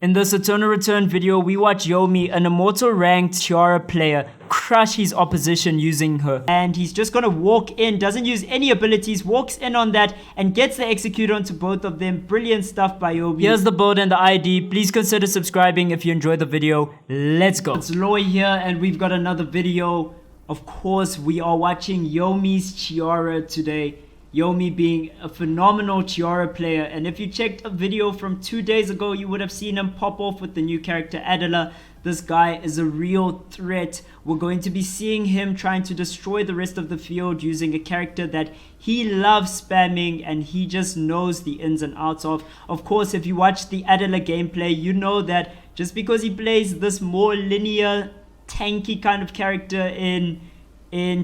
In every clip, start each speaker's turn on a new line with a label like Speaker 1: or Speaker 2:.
Speaker 1: In this Eternal Return video, we watch Yomi, an Immortal ranked Chiara player, crush his opposition using her. And he's just gonna walk in, doesn't use any abilities, walks in on that and gets the execute onto both of them. Brilliant stuff by Yomi. Here's the build and the ID. Please consider subscribing if you enjoyed the video. Let's go. It's Loy here and we've got another video. Of course, we are watching Yomi's Chiara today. Yomi being a phenomenal Chiara player, and if you checked a video from 2 days ago, you would have seen him pop off with the new character Adela. This guy is a real threat. We're going to be seeing him trying to destroy the rest of the field using a character that he loves spamming and he just knows the ins and outs of. Of course, if you watch the Adela gameplay, you know that just because he plays this more linear, tanky kind of character in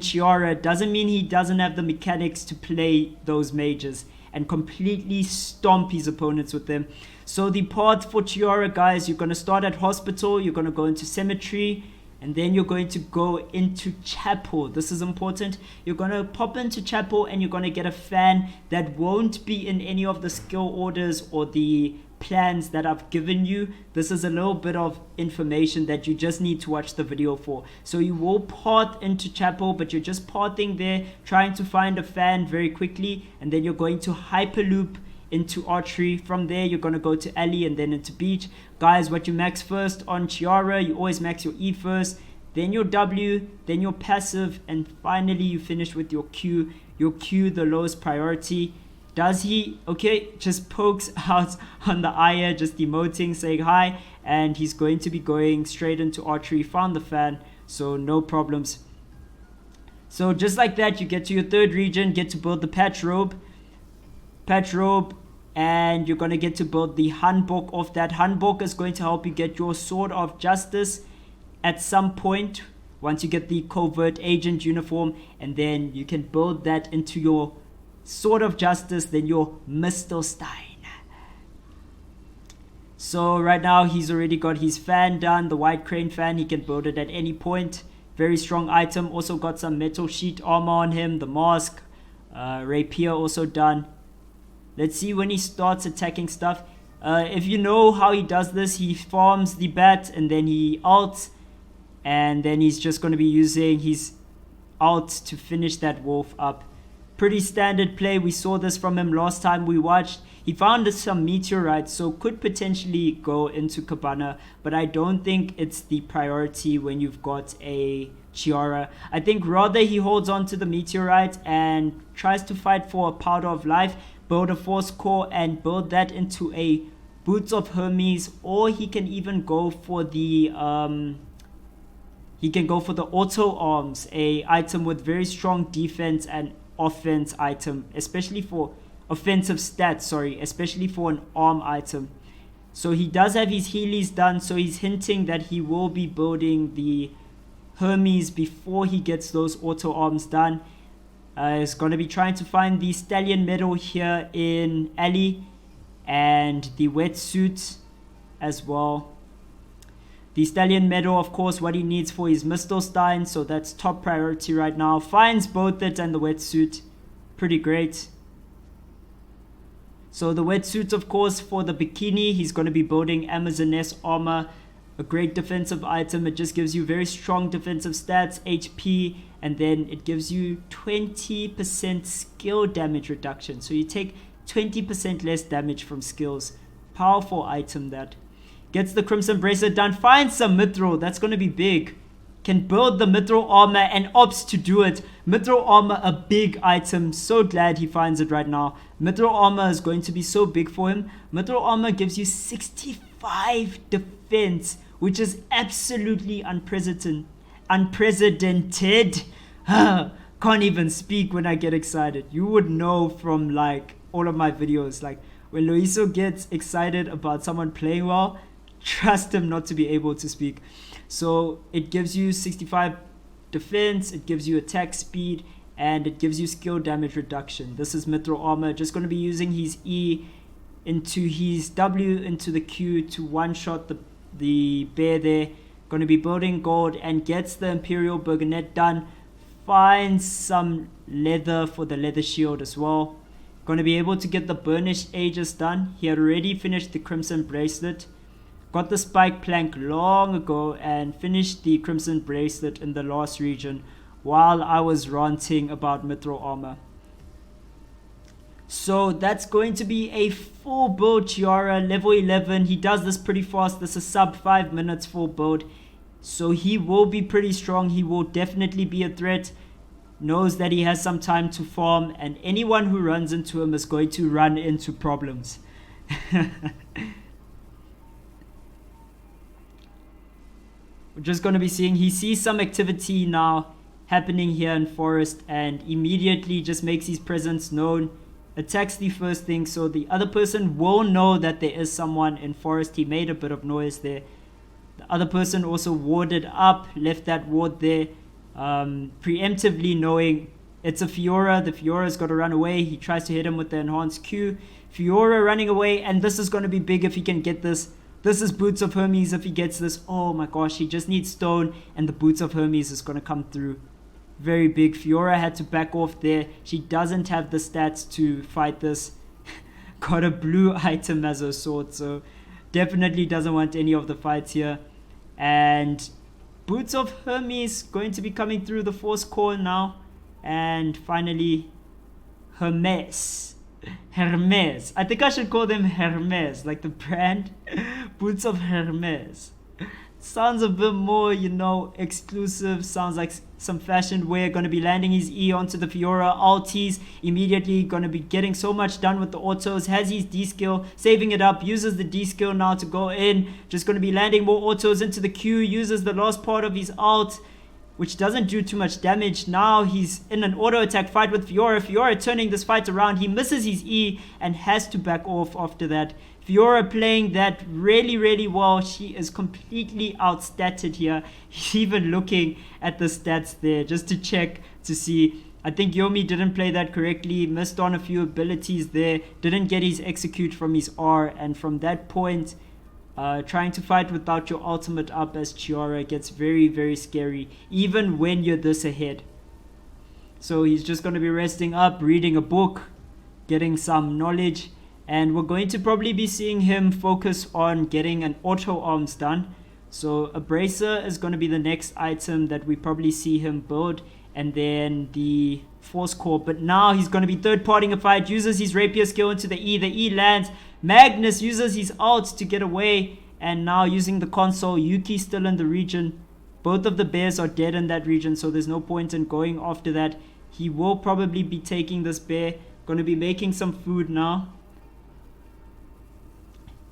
Speaker 1: Chiara doesn't mean he doesn't have the mechanics to play those mages and completely stomp his opponents with them. So the path for Chiara, guys, you're going to start at hospital, you're going to go into cemetery, and then you're going to go into chapel. This is important. You're going to pop into chapel and you're going to get a fan that won't be in any of the skill orders or the plans that I've given you. This is a little bit of information that you just need to watch the video for. So you will path into chapel, but you're just pathing there, trying to find a fan very quickly, and then you're going to hyperloop into archery. From there you're going to go to alley and then into beach. Guys, what you max first on Chiara, you always max your E first, then your W, then your passive, and finally you finish with your Q. Your Q, the lowest priority. Does he? Okay, just pokes out on the Aya, just emoting, saying hi, and he's going to be going straight into archery. Found the fan, so no problems. So just like that, you get to your third region, get to build the patch robe, and you're going to get to build the handbook of that. Handbook is going to help you get your sword of justice at some point once you get the covert agent uniform, and then you can build that into your sword of justice, then your Mistelstein. So right now he's already got his fan done, the white crane fan. He can build it at any point. Very strong item. Also got some metal sheet armor on him, the mask, rapier also done. Let's see when he starts attacking stuff. If you know how he does this, he farms the bat and then he ults, and then he's just going to be using his ult to finish that wolf up. Pretty standard play. We saw this from him last time we watched. He found some meteorites, so could potentially go into Cabana, but I don't think it's the priority when you've got a Chiara. I think rather he holds on to the meteorite and tries to fight for a powder of life, build a force core and build that into a boots of Hermes, or he can even go for the auto arms, a item with very strong defense and offense item, especially for offensive stats, especially for an arm item. So he does have his Heelys done, so he's hinting that he will be building the Hermes before he gets those auto arms done. He's going to be trying to find the stallion medal here in alley and the wetsuit as well. The stallion medal, of course, what he needs for his Mistelstein, so that's top priority right now. Finds both it and the wetsuit. Pretty great. So the wetsuit, of course, for the bikini, he's going to be building Amazoness armor. A great defensive item. It just gives you very strong defensive stats, HP, and then it gives you 20% skill damage reduction. So you take 20% less damage from skills. Powerful item that. Gets the Crimson Bracelet done. Finds some Mithril. That's going to be big. Can build the Mithril armor and opts to do it. Mithril armor, a big item. So glad he finds it right now. Mithril armor is going to be so big for him. Mithril armor gives you 65 defense, which is absolutely unprecedented. Can't even speak when I get excited. You would know from like all of my videos. Like when Loiso gets excited about someone playing well, trust him not to be able to speak. So it gives you 65 defense, it gives you attack speed, and it gives you skill damage reduction. This is Mithril armor. Just going to be using his E into his W into the Q to one-shot the bear there. Going to be building gold and gets the Imperial Burgonet done. Finds some leather for the leather shield as well. Going to be able to get the burnished Aegis done. He had already finished the Crimson Bracelet. got the spike plank long ago and finished the Crimson Bracelet in the last region while I was ranting about Mithril Armor. So that's going to be a full build Chiara, level 11. He does this pretty fast. This is sub 5 minutes full build. So he will be pretty strong. He will definitely be a threat. Knows that he has some time to farm, and anyone who runs into him is going to run into problems. We're just going to be seeing, he sees some activity now happening here in forest and immediately just makes his presence known, attacks the first thing, so the other person will know that there is someone in forest. He made a bit of noise there. The other person also warded up, left that ward there, preemptively knowing it's a Fiora. The Fiora's got to run away. He tries to hit him with the enhanced Q. Fiora running away, and this is going to be big if he can get this. This is Boots of Hermes if he gets this. Oh my gosh, he just needs stone, and the Boots of Hermes is going to come through. Very big. Fiora had to back off there. She doesn't have the stats to fight this. Got a blue item as her sword, so definitely doesn't want any of the fights here. And Boots of Hermes going to be coming through the force core now. And finally, Hermes. Hermes. I think I should call them Hermes, like the brand. Boots of Hermes. Sounds a bit more, you know, exclusive. Sounds like some fashion wear. Going to be landing his E onto the Fiora. Altis immediately going to be getting so much done with the autos. Has his D skill, saving it up. Uses the D skill now to go in. Just going to be landing more autos into the Q. Uses the last part of his alt, which doesn't do too much damage. Now he's in an auto attack fight with Fiora. Fiora turning this fight around. He misses his E and has to back off after that. Fiora playing that really, really well. She is completely outstatted here. He's even looking at the stats there just to check to see. I think Yomi didn't play that correctly. Missed on a few abilities there. Didn't get his execute from his R. And from that point, trying to fight without your ultimate up as Chiara gets very, very scary, even when you're this ahead. So he's just going to be resting up, reading a book, getting some knowledge, and we're going to probably be seeing him focus on getting an auto arms done. So a bracer is going to be the next item that we probably see him build, and then the force core. But now he's going to be third partying a fight, uses his rapier skill into the E lands. Magnus uses his ult to get away, and now using the console. Yuki still in the region. Both of the bears are dead in that region, so there's no point in going after that. He will probably be taking this bear. Going to be making some food now.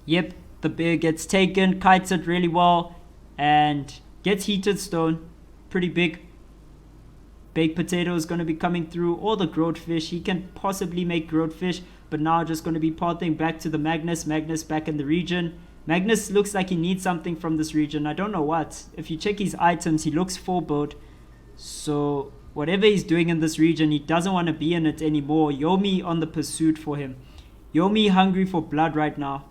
Speaker 1: Yep, the bear gets taken, kites it really well, and gets heated stone. Pretty big. Baked potato is going to be coming through, or the grilled fish. He can possibly make grilled fish, but now just going to be pathing back to the Magnus. Magnus back in the region. Magnus looks like he needs something from this region. I don't know what. If you check his items, he looks full build. So whatever he's doing in this region, he doesn't want to be in it anymore. Yomi on the pursuit for him. Yomi hungry for blood right now.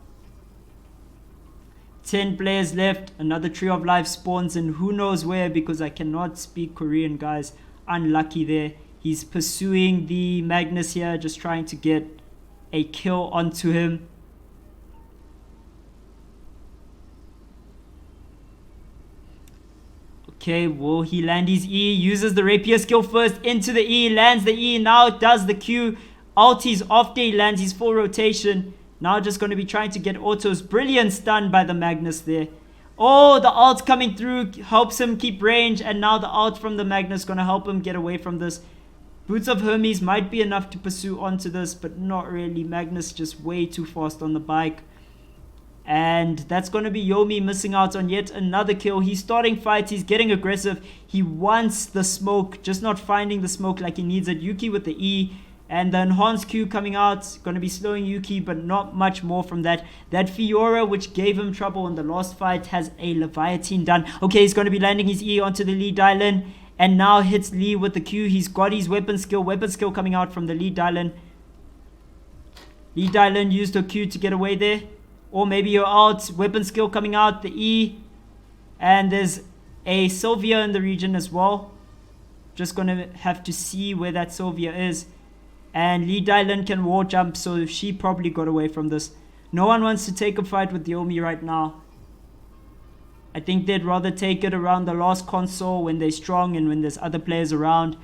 Speaker 1: 10 players left. Another Tree of Life spawns in who knows where, because I cannot speak Korean, guys. Unlucky there. He's pursuing the Magnus here, just trying to get a kill onto him. Okay, will he land his E? Uses the rapier skill first into the E, lands the E, now does the Q. Ultis after he lands his full rotation. Now just going to be trying to get autos. Brilliant stun by the Magnus there. Oh, the ult coming through helps him keep range, and now the ult from the Magnus going to help him get away from this. Boots of Hermes might be enough to pursue onto this, but not really. Magnus just way too fast on the bike. And that's going to be Yomi missing out on yet another kill. He's starting fights. He's getting aggressive. He wants the smoke, just not finding the smoke like he needs it. Yuki with the E. And the enhanced Q coming out. Going to be slowing Yuki, but not much more from that. That Fiora, which gave him trouble in the last fight, has a Leviathan done. Okay, he's going to be landing his E onto the Lee Dylan. And now hits Lee with the Q. He's got his weapon skill. Weapon skill coming out from the Lee Dylan. Lee Dylan used her Q to get away there. Or maybe you're out. Weapon skill coming out. The E. And there's a Sylvia in the region as well. Just going to have to see where that Sylvia is. And Lee Dylan can wall jump, so she probably got away from this. No one wants to take a fight with Yomi right now. I think they'd rather take it around the last console when they're strong and when there's other players around.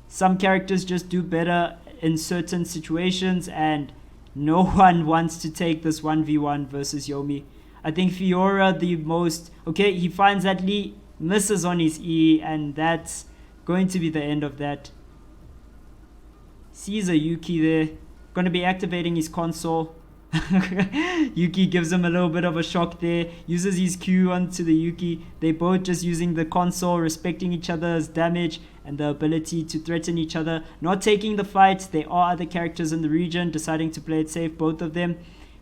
Speaker 1: Some characters just do better in certain situations, and no one wants to take this 1v1 versus Yomi. I think Fiora the most... Okay, he finds that Lee misses on his E, and that's going to be the end of that. Sees a Yuki there. Going to be activating his console. Yuki gives him a little bit of a shock there. Uses his Q onto the Yuki. They both just using the console, respecting each other's damage and the ability to threaten each other. Not taking the fight. There are other characters in the region deciding to play it safe, both of them.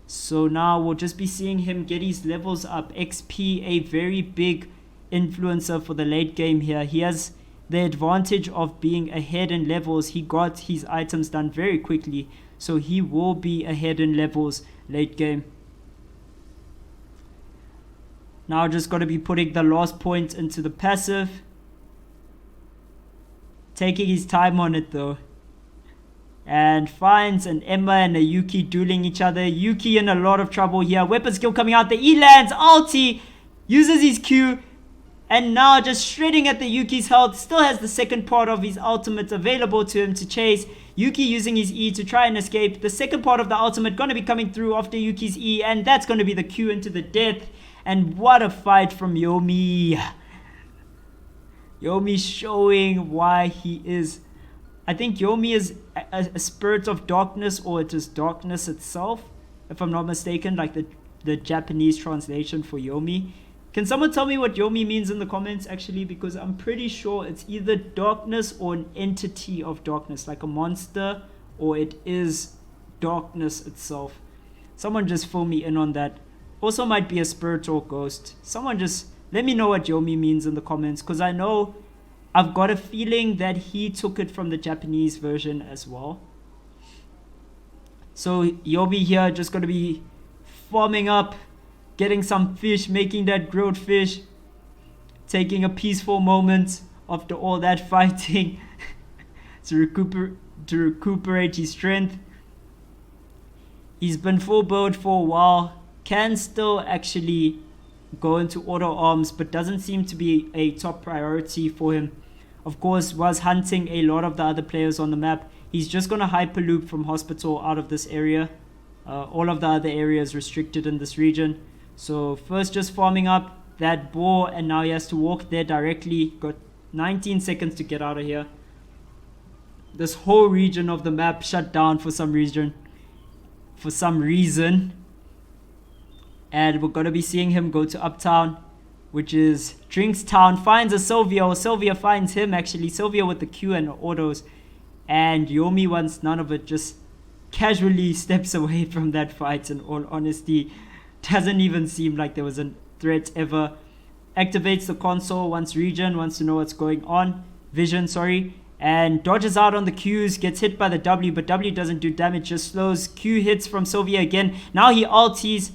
Speaker 1: So now we'll just be seeing him get his levels up. XP, a very big influencer for the late game here. He has the advantage of being ahead in levels. He got his items done very quickly, so he will be ahead in levels late game. Now just got to be putting the last point into the passive. Taking his time on it though. And finds an Emma and a Yuki dueling each other. Yuki in a lot of trouble here. Weapon skill coming out. The E lands. Ulti. Uses his Q. And now just shredding at the Yuki's health. Still has the second part of his ultimate available to him to chase. Yuki using his E to try and escape. The second part of the ultimate going to be coming through after Yuki's E. And that's going to be the Q into the death. And what a fight from Yomi. Yomi showing why he is... I think Yomi is a spirit of darkness, or it is darkness itself, if I'm not mistaken, like the Japanese translation for Yomi. Can someone tell me what Yomi means in the comments, actually? Because I'm pretty sure it's either darkness or an entity of darkness, like a monster, or it is darkness itself. Someone just fill me in on that. Also might be a spirit or ghost. Someone just let me know what Yomi means in the comments, because I know I've got a feeling that he took it from the Japanese version as well. So Yomi here just going to be farming up, getting some fish, making that grilled fish, taking a peaceful moment after all that fighting to recuperate his strength. He's been full build for a while, can still actually go into auto arms, but doesn't seem to be a top priority for him. Of course, was hunting a lot of the other players on the map. He's just going to hyperloop from hospital out of this area. All of the other areas restricted in this region. So first just farming up that boar, and now he has to walk there directly. Got 19 seconds to get out of here. This whole region of the map shut down for some reason. And we're going to be seeing him go to Uptown, which is Drinkstown. Finds a Sylvia. Sylvia finds him, actually. Sylvia with the Q and autos. And Yomi wants none of it. Just casually steps away from that fight, in all honesty. Doesn't even seem like there was a threat ever. Activates the console once region. Wants to know what's going on. Vision, sorry. And dodges out on the Qs. Gets hit by the W, but W doesn't do damage. Just slows. Q hits from Sylvia again. Now he ulties.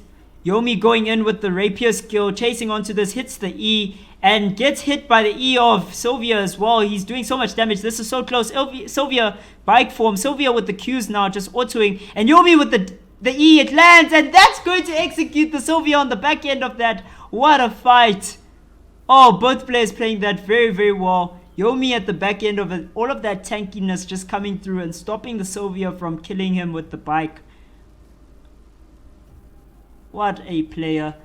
Speaker 1: Yomi going in with the rapier skill, chasing onto this, hits the E, and gets hit by the E of Sylvia as well. He's doing so much damage. This is so close. Sylvia, bike form. Sylvia with the Qs now, just autoing. And Yomi with the E, it lands, and that's going to execute the Sylvia on the back end of that. What a fight. Oh, both players playing that very, very well. Yomi at the back end of it, all of that tankiness just coming through and stopping the Sylvia from killing him with the bike. What a player.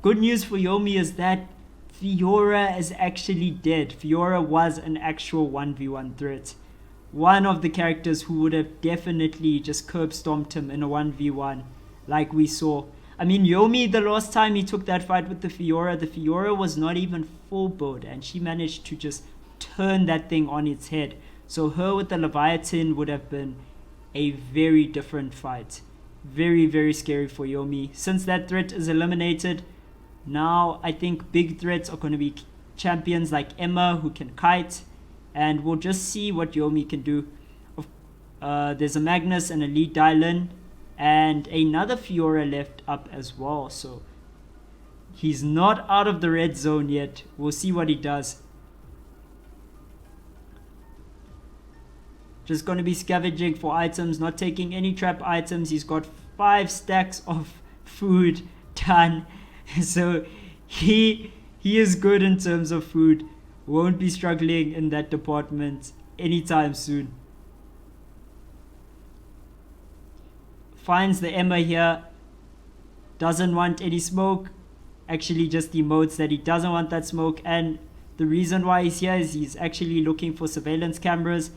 Speaker 1: Good news for Yomi is that Fiora is actually dead. Fiora was an actual 1v1 threat. One of the characters who would have definitely just curb stomped him in a 1v1, like we saw. I mean, Yomi, the last time he took that fight with the Fiora was not even full build, and she managed to just turn that thing on its head. So her with the Leviathan would have been a very different fight. Very, very scary for Yomi. Since that threat is eliminated, now I think big threats are going to be champions like Emma, who can kite, and we'll just see what Yomi can do. There's a Magnus and a Lee Dylan, and another Fiora left up as well, so he's not out of the red zone yet. We'll see what he does. Just going to be scavenging for items, not taking any trap items. He's got 5 stacks of food done. So he He is good in terms of food. Won't be struggling in that department anytime soon. Finds the Emma here. Doesn't want any smoke. Actually just emotes that he doesn't want that smoke. And the reason why he's here is he's actually looking for surveillance cameras.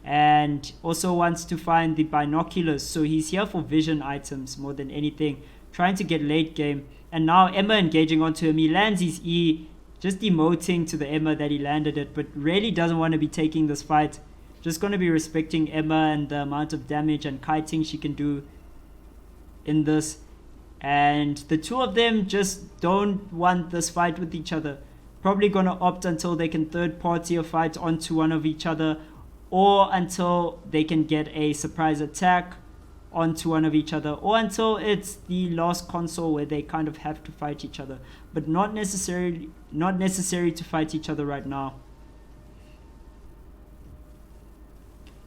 Speaker 1: And also wants to find the binoculars. So he's here for vision items more than anything. Trying to get late game. And now Emma engaging onto him. He lands his E. Just emoting to the Emma that he landed it. But really doesn't want to be taking this fight. Just going to be respecting Emma and the amount of damage and kiting she can do in this. And the two of them just don't want this fight with each other. Probably going to opt until they can third party a fight onto one of each other. Or until they can get a surprise attack onto one of each other, or until it's the last console where they kind of have to fight each other, but not necessary to fight each other right now.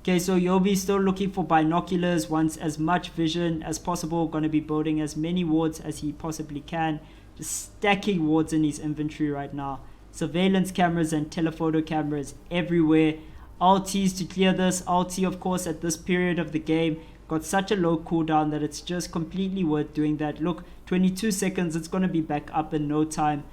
Speaker 1: Okay, so Yomi's still looking for binoculars, wants as much vision as possible, going to be building as many wards as he possibly can, just stacking wards in his inventory right now. Surveillance cameras and telephoto cameras everywhere. Ultis to clear this. Ulti, of course, at this period of the game got such a low cooldown that it's just completely worth doing that. Look, 22 seconds, it's going to be back up in no time.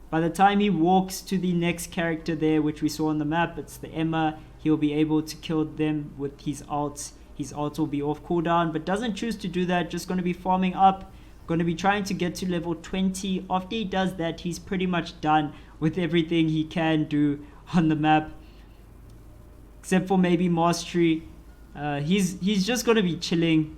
Speaker 1: By the time he walks to the next character there, which we saw on the map, it's the Emma, he'll be able to kill them with his ults. His ult will be off cooldown, but doesn't choose to do that, just going to be farming up, going to be trying to get to level 20. After he does that, he's pretty much done with everything he can do on the map. Except for maybe mastery. He's just going to be chilling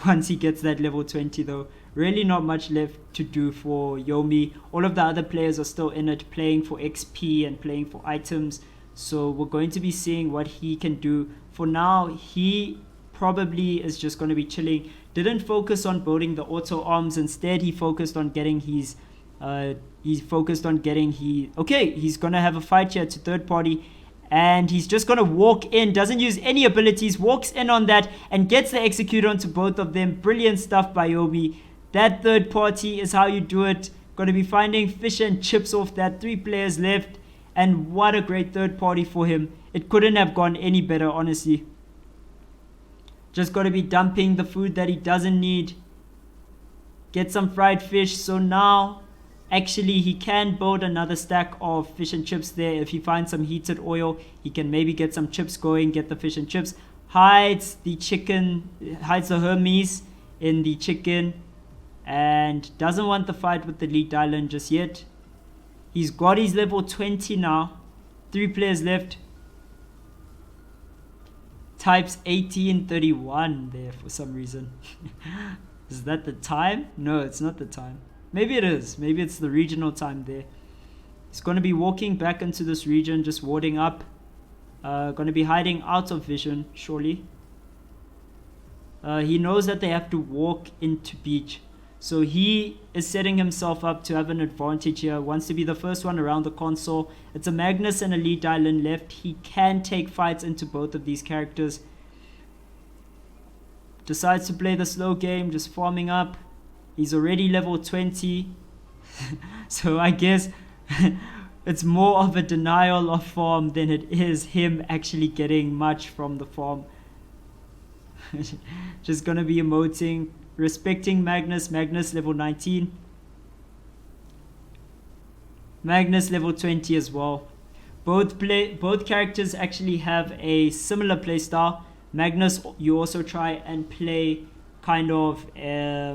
Speaker 1: once he gets that level 20 though. Really not much left to do for Yomi. All of the other players are still in it, playing for XP and playing for items. So we're going to be seeing what he can do. For now, he probably is just going to be chilling. Didn't focus on building the auto arms. Instead, he focused on getting his... Okay, he's going to have a fight here to third party. And he's just going to walk in, doesn't use any abilities, walks in on that and gets the execute onto both of them. Brilliant stuff by Yomi. That third party is how you do it. Going to be finding fish and chips off that. 3 players left. And what a great third party for him. It couldn't have gone any better, honestly. Just got to be dumping the food that he doesn't need. Get some fried fish. So now... actually, he can build another stack of fish and chips there. If he finds some heated oil, he can maybe get some chips going, get the fish and chips. Hides the chicken, hides the Hermes in the chicken. And doesn't want the fight with the lead island just yet. He's got his level 20 now. 3 players left. Types 1831 there for some reason. Is that the time? No, it's not the time. Maybe it is. Maybe it's the regional time there. He's going to be walking back into this region, just warding up. Going to be hiding out of vision, surely. He knows that they have to walk into beach. So he is setting himself up to have an advantage here. Wants to be the first one around the console. It's a Magnus and a lead island left. He can take fights into both of these characters. Decides to play the slow game, just farming up. He's already level 20. So I guess it's more of a denial of farm than it is him actually getting much from the farm. Just gonna be emoting, respecting Magnus. Magnus level 19. Magnus level 20 as well. Both characters actually have a similar playstyle. Magnus, you also try and play kind of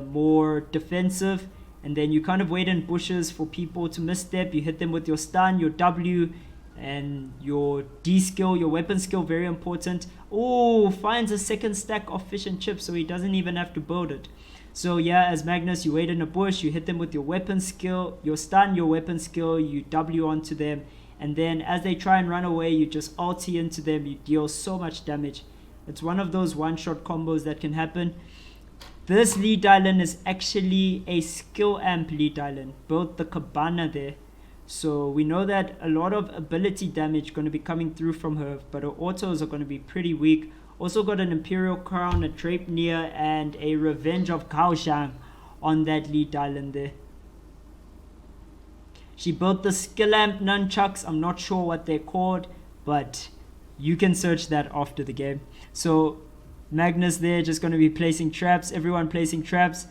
Speaker 1: more defensive, and then you kind of wait in bushes for people to misstep. You hit them with your stun, your W, and your D skill, your weapon skill, very important. Oh, finds a second stack of fish and chips, so he doesn't even have to build it. So yeah, as Magnus, you wait in a bush, you hit them with your weapon skill, your stun, your weapon skill, you W onto them, and then as they try and run away, you just ulti into them. You deal so much damage. It's one of those one-shot combos that can happen. This lead island is actually a skill amp lead island. Built the cabana there. So we know that a lot of ability damage going to be coming through from her, but her autos are going to be pretty weak. Also got an Imperial Crown, a Drapenir, and a Revenge of Kaoshang on that lead island there. She built the skill amp nunchucks. I'm not sure what they're called, but you can search that after the game. So Magnus there just going to be placing traps, everyone placing traps,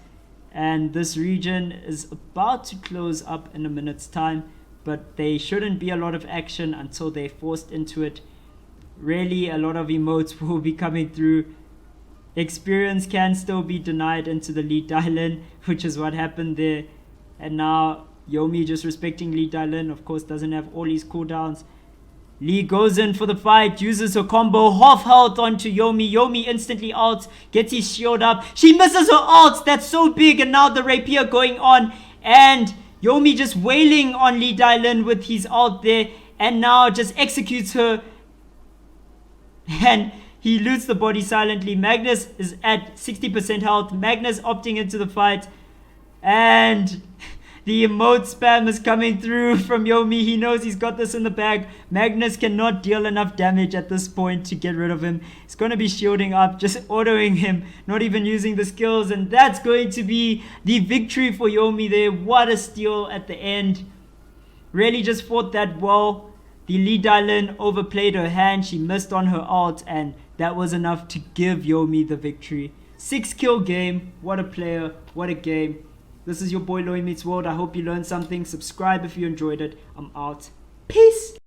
Speaker 1: and this region is about to close up in a minute's time, but there shouldn't be a lot of action until they're forced into it. Really, a lot of emotes will be coming through. Experience can still be denied into the lead Dylan, which is what happened there. And now Yomi just respecting Lee Dylan, of course doesn't have all his cooldowns. Lee goes in for the fight, uses her combo, half health onto Yomi. Yomi instantly ults, gets his shield up. She misses her ults, that's so big, and now the rapier going on. And Yomi just wailing on Lee Dylan with his ult there, and now just executes her. And he loots the body silently. Magnus is at 60% health. Magnus opting into the fight. And the emote spam is coming through from Yomi. He knows he's got this in the bag. Magnus cannot deal enough damage at this point to get rid of him. He's going to be shielding up, just autoing him, not even using the skills. And that's going to be the victory for Yomi there. What a steal at the end. Really just fought that well. The Lee Dylan overplayed her hand. She missed on her ult, and that was enough to give Yomi the victory. 6-kill game. What a player. What a game. This is your boy Loy Meets World. I hope you learned something. Subscribe if you enjoyed it. I'm out. Peace.